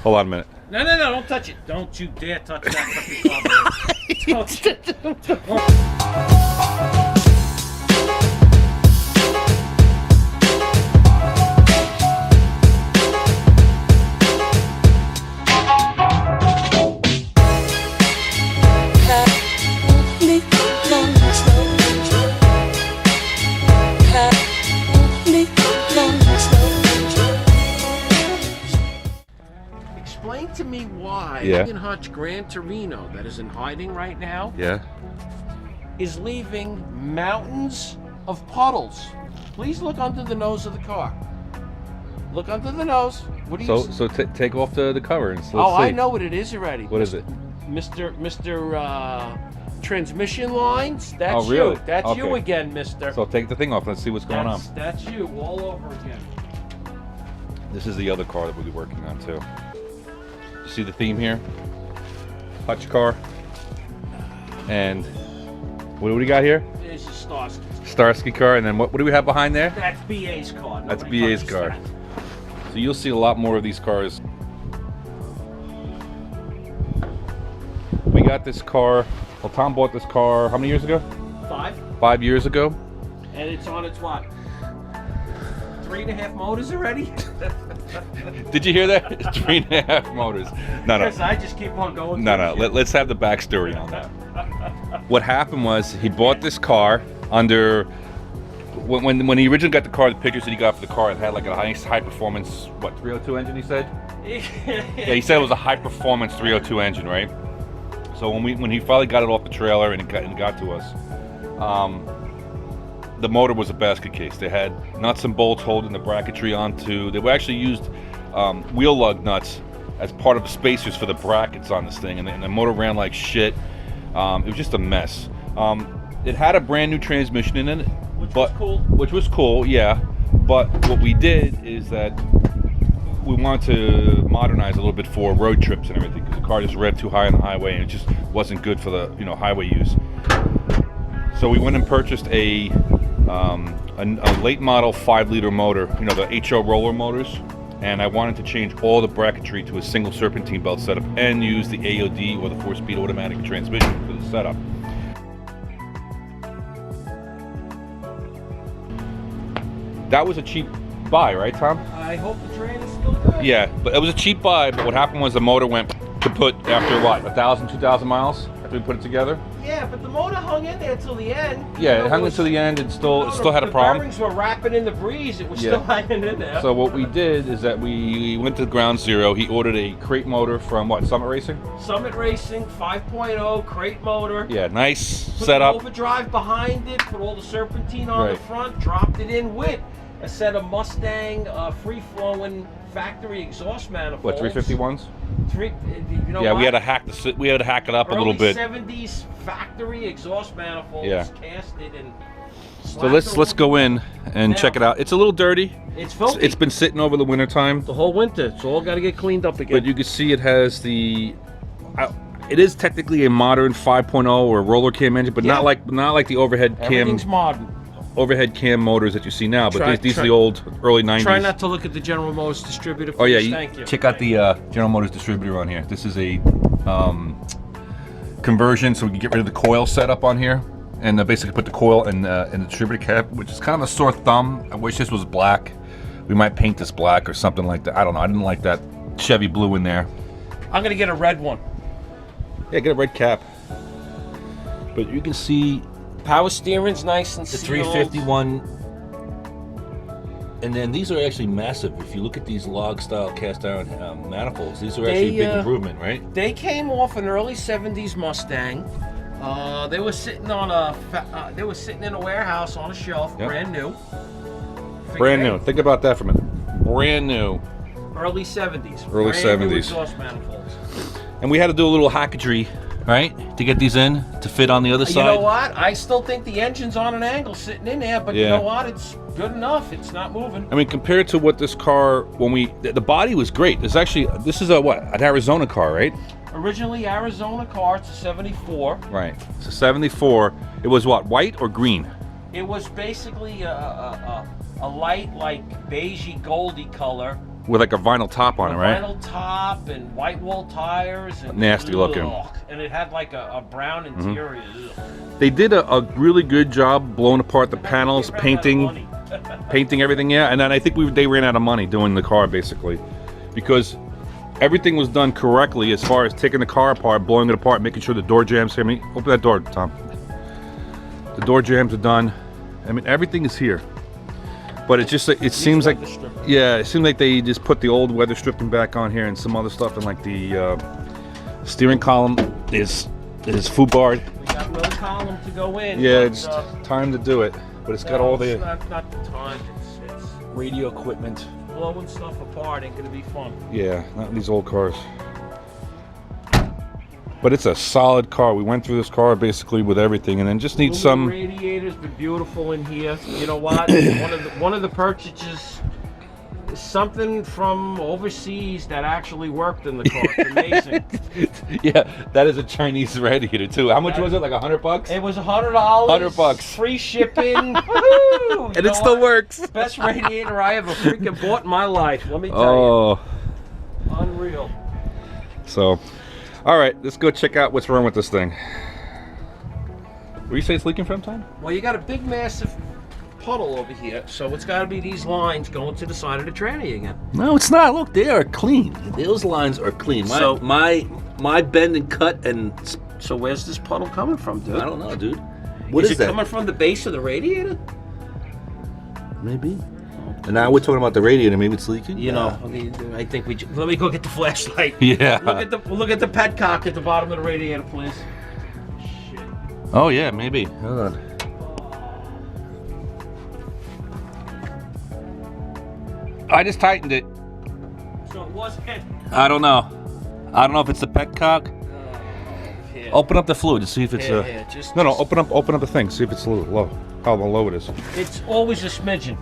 Hold on a minute. No, don't touch it. Don't you dare touch that fucking carburetor. Explain to me why Yeah. and Hutch Gran Torino, that is in hiding right now, Yeah. is leaving mountains of puddles. Please look under the nose of the car. Look under the nose. What do you see? So take off the cover and let's see. I know what it is already. What is it? Mr. Transmission lines. That's Oh, really? you. That's Okay. you again, mister. So take the thing off. Let's see what's going on. That's you all over again. This is the other car that we'll be working on too. You see the theme here? Hutch car. And what do we got here? This is Starsky. Starsky car. And then what do we have behind there? That's BA's car. That's Nobody BA's touches car. that. So you'll see a lot more of these cars. We got this car. Well, Tom bought this car how many years ago? 5. 5 years ago. And it's on its what? 3.5 motors already? Did you hear that? 3.5 motors. No. Because I just keep on going. No. Let's have the backstory on that. What happened was he bought this car under when he originally got the car. The pictures that he got for the car, it had like a nice high performance 302 engine. He said. Yeah, he said it was a high performance 302 engine, right? So when he finally got it off the trailer and it got to us, the motor was a basket case. They had nuts and bolts holding the bracketry onto. They were actually used wheel lug nuts as part of the spacers for the brackets on this thing, and the motor ran like shit. It was just a mess. It had a brand new transmission in it, which was cool, yeah. But what we did is that we wanted to modernize a little bit for road trips and everything, because the car just revved too high on the highway and it just wasn't good for the highway use. So we went and purchased a late model 5-liter motor, the HO roller motors, and I wanted to change all the bracketry to a single serpentine belt setup and use the AOD or the 4-speed automatic transmission for the setup. That was a cheap buy, right, Tom? I hope the train is still good. Yeah, but it was a cheap buy, but what happened was the motor went kaput after what, 1,000, 2,000 miles after we put it together? Yeah, but the motor hung in there till the end. Yeah, it hung until the end and still had a problem. The bearings were wrapping in the breeze. It was still hanging in there. So what we did is that we went to ground zero. He ordered a crate motor from what, Summit Racing? Summit Racing 5.0 crate motor. Yeah, nice Put setup. the overdrive behind it, put all the serpentine on the front, dropped it in with a set of Mustang free-flowing factory exhaust manifolds. What, 351s? Yeah, we had to hack it up a little bit. Early 70s factory exhaust manifolds, casted and. So let's go in and check it out. It's a little dirty. It's filthy. It's been sitting over the winter time. The whole winter. It's all got to get cleaned up again. But you can see it has the. It is technically a modern 5.0 or roller cam engine, but not like the overhead cam. Everything's modern. Overhead cam motors that you see now, but these are the old early 90s. Try not to look at the General Motors distributor. Oh yeah, Thank you. Check out the General Motors distributor on here. This is a conversion, so we can get rid of the coil setup on here, and basically put the coil in the distributor cap, which is kind of a sore thumb. I wish this was black. We might paint this black or something like that. I don't know. I didn't like that Chevy blue in there. I'm gonna get a red one. Yeah, get a red cap. But you can see. Power steering's nice and the sealed. 351, and then these are actually massive. If you look at these log-style cast-iron manifolds, these are actually a big improvement, right? They came off an early '70s Mustang. They were sitting on they were sitting in a warehouse on a shelf, brand new. Brand new. Think about that for a minute. Brand new. Early '70s. Early brand new 70s. exhaust manifolds. And we had to do a little hacketry, right, to get these in to fit on the other side. You know what? I still think the engine's on an angle sitting in there, but you know what? It's good enough. It's not moving. I mean, compared to what this car, the body was great. This is a what? An Arizona car, right? Originally Arizona car. It's a '74. Right. It's a '74. It was what? White or green? It was basically a light, like beigey, goldy color With like a vinyl top on it, right? Vinyl top and white wall tires. And nasty looking. And it had like a brown interior. They did a really good job blowing apart the panels, painting everything. Yeah, and then I think they ran out of money doing the car basically, because everything was done correctly as far as taking the car apart, blowing it apart, making sure the door jambs. Hear me? Open that door, Tom. The door jambs are done. I mean, everything is here. But it just it seems like, yeah, it seems like they just put the old weather stripping back on here and some other stuff, and like the steering column is foobarred. We got another column to go in. Yeah, it's time to do it. But it's got all the it's not the time. It's radio equipment. Blowing stuff apart ain't gonna be fun. Yeah, not in these old cars. But it's a solid car. We went through this car basically with everything, and then just need some radiators. Been beautiful in here. You know what? one of the purchases is something from overseas that actually worked in the car. It's amazing. Yeah, that is a Chinese radiator too. How much was it? Like $100? It was $100. $100. Free shipping. Woo-hoo! And it still works. Best radiator I ever freaking bought in my life. Let me tell you. Unreal. So. All right, let's go check out what's wrong with this thing. Where do you say it's leaking from, Tom? Well, you got a big, massive puddle over here, so it's got to be these lines going to the side of the tranny again. No, it's not. Look, they are clean. Those lines are clean. My bend and cut and. So where's this puddle coming from, dude? I don't know, dude. Is it coming from the base of the radiator? Maybe. And now we're talking about the radiator. Maybe it's leaking. You know, I think let me go get the flashlight. Yeah. Look at the petcock at the bottom of the radiator, please. Shit. Oh yeah, maybe. Hold on. I just tightened it. So it wasn't. I don't know. I don't know if it's the petcock. Yeah. Open up the fluid to see if it's No, open up the thing. See if it's a little low. How low it is. It's always a smidgen.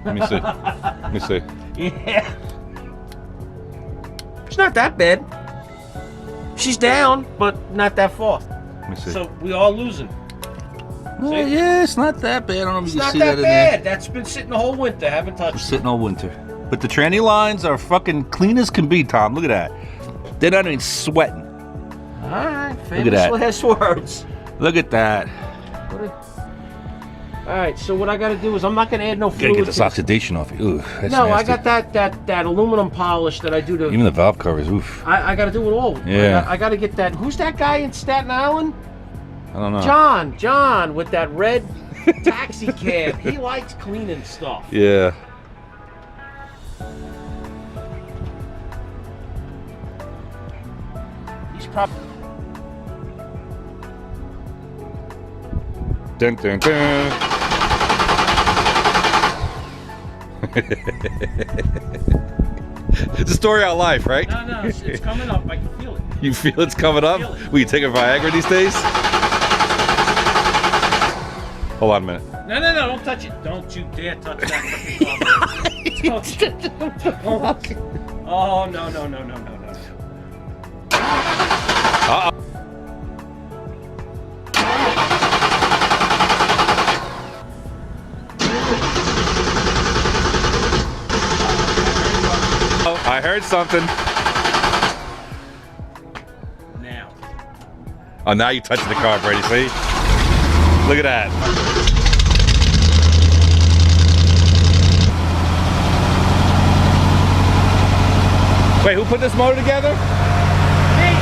Let me see. Let me see. Yeah. It's not that bad. She's down, but not that far. Let me see. So we are losing. Yeah, it's not that bad. I don't know if you can see that in there. there. That's been sitting the whole winter. Haven't touched it. Sitting all winter. But the tranny lines are fucking clean as can be, Tom. Look at that. They're not even sweating. All right. Look at that. Famous last words. Look at that. All right, so what I got to do is I'm not going to add no fluid. Gotta get this oxidation off you. Ooh, that's no, nasty. I got that aluminum polish that I do to. Even the valve covers. Oof. I got to do it all. Yeah. I got to get that. Who's that guy in Staten Island? I don't know. John with that red taxi cab. He likes cleaning stuff. Yeah. He's probably. Dun, dun, dun. It's a story of life, right? No, it's coming up. I can feel it. You feel it's coming up? Will you take a Viagra these days? Hold on a minute. No, don't touch it. Don't you dare touch that. Oh, no. Uh-oh. I heard something. Now. Oh, now you're touching the car, Brady. See? Look at that. Wait, who put this motor together? Me.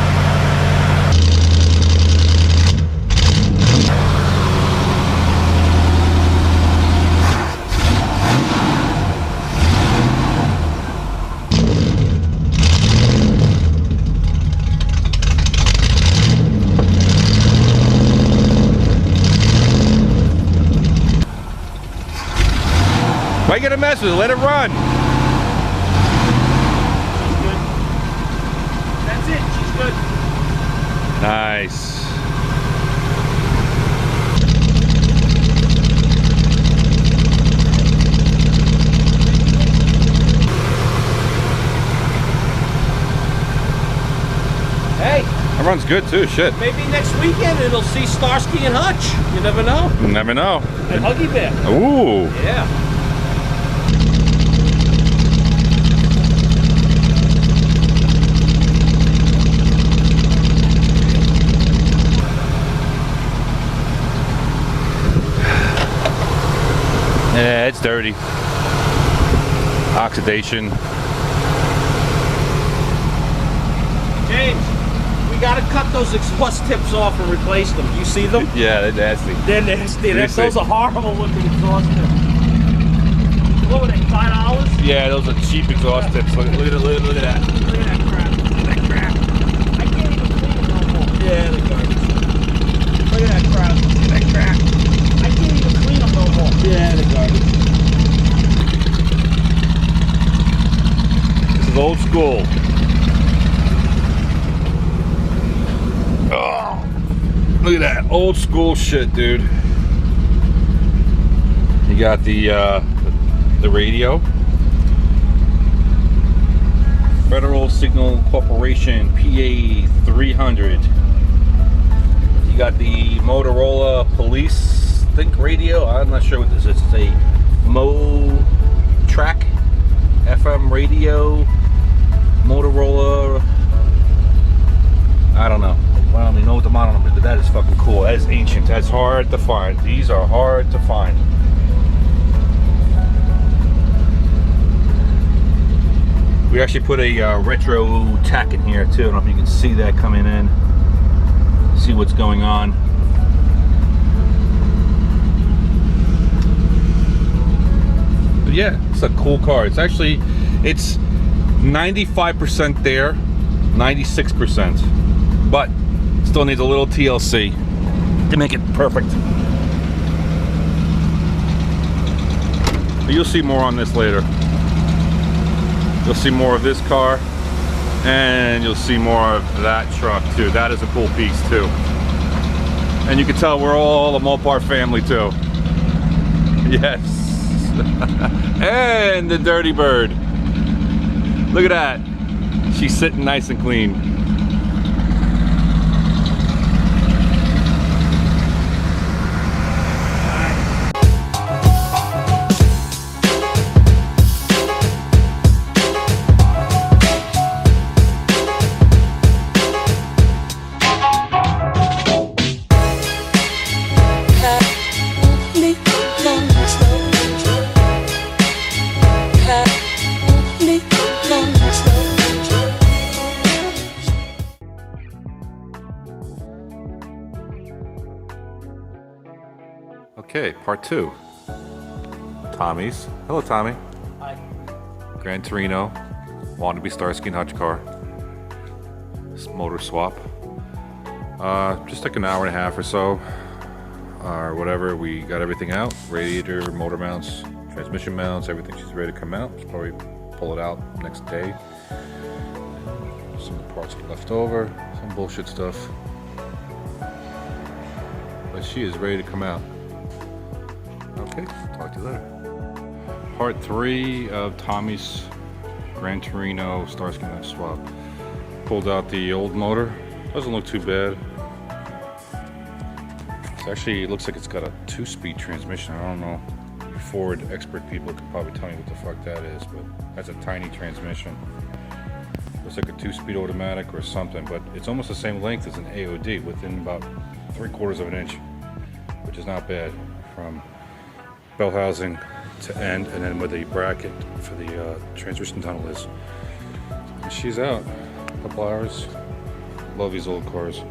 Why you gonna mess with it? Let it run. That's it. She's good. Nice. Hey. I'm It runs good too, shit. Maybe next weekend it'll see Starsky and Hutch. You never know. You never know. And Huggy Bear. Ooh. Yeah. Yeah, it's dirty. Oxidation. James, we gotta cut those exhaust tips off and replace them. You see them? Yeah, they're nasty. They're nasty. Seriously. Those are horrible looking exhaust tips. What were they, $5? Yeah, those are cheap exhaust tips. Look at that. Look at that crap. Look at that crap. I can't even clean them no more. Yeah, they're garbage. Look at that crap. Look at that crap. I can't even clean them no more. Yeah, they're garbage. This is old school. Oh, look at that old school shit, dude. You got the radio. Federal Signal Corporation PA 300. You got the Motorola Police Think radio. I'm not sure what this is. It's a Track FM radio. Motorola. I don't know. I don't even know what the model number is, but that is fucking cool. That is ancient. That's hard to find. These are hard to find. We actually put a retro tack in here too. I don't know if you can see that coming in. See what's going on. But yeah, it's a cool car. It's 95% there, 96%, but still needs a little TLC to make it perfect. But you'll see more on this later. You'll see more of this car, and you'll see more of that truck too. That is a cool piece too. And you can tell we're all a Mopar family too. Yes. And the Dirty Bird. Look at that. She's sitting nice and clean. Okay, part two. Tommy's. Hello, Tommy. Hi. Gran Torino. Wannabe Starsky and Hutch car. This motor swap. Just like an hour and a half or so. Or whatever. We got everything out. Radiator, motor mounts, transmission mounts, everything. She's ready to come out. She'll probably pull it out next day. Some parts are left over. Some bullshit stuff. But she is ready to come out. Okay, talk to you later. Part 3 of Tommy's Gran Torino Starsky and Hutch swap. Pulled out the old motor. Doesn't look too bad. It's actually, it looks like it's got a 2-speed transmission. I don't know. Ford expert people could probably tell me what the fuck that is, but that's a tiny transmission. Looks like a 2-speed automatic or something, but it's almost the same length as an AOD, within about 3/4 of an inch, which is not bad. From bell housing to end, and then where the bracket for the transmission tunnel is. And she's out. A couple hours. Love these old cars.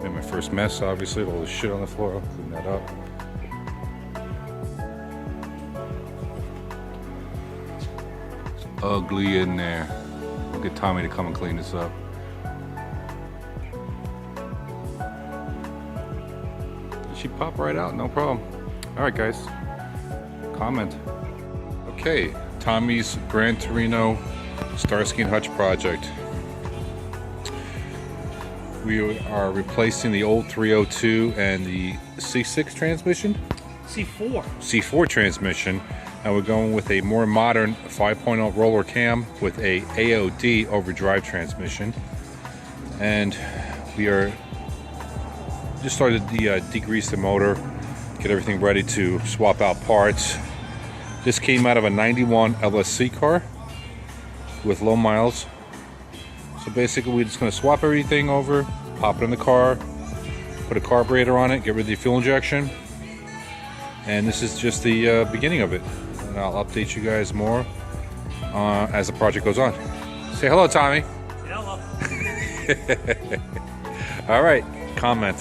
Made my first mess, obviously, with all the shit on the floor. I'll clean that up. It's ugly in there. We'll get Tommy to come and clean this up. She pop right out, no problem. All right, guys, comment. Okay, Tommy's Gran Torino Starsky and Hutch project. We are replacing the old 302 and the C6 transmission. C4 transmission, and we're going with a more modern 5.0 roller cam with a AOD overdrive transmission. and we are just started to degrease the motor, get everything ready to swap out parts. This came out of a 91 LSC car with low miles. So basically we're just going to swap everything over, pop it in the car, put a carburetor on it, get rid of the fuel injection, and this is just the beginning of it. And I'll update you guys more as the project goes on. Say hello, Tommy. Hello. All right, comment.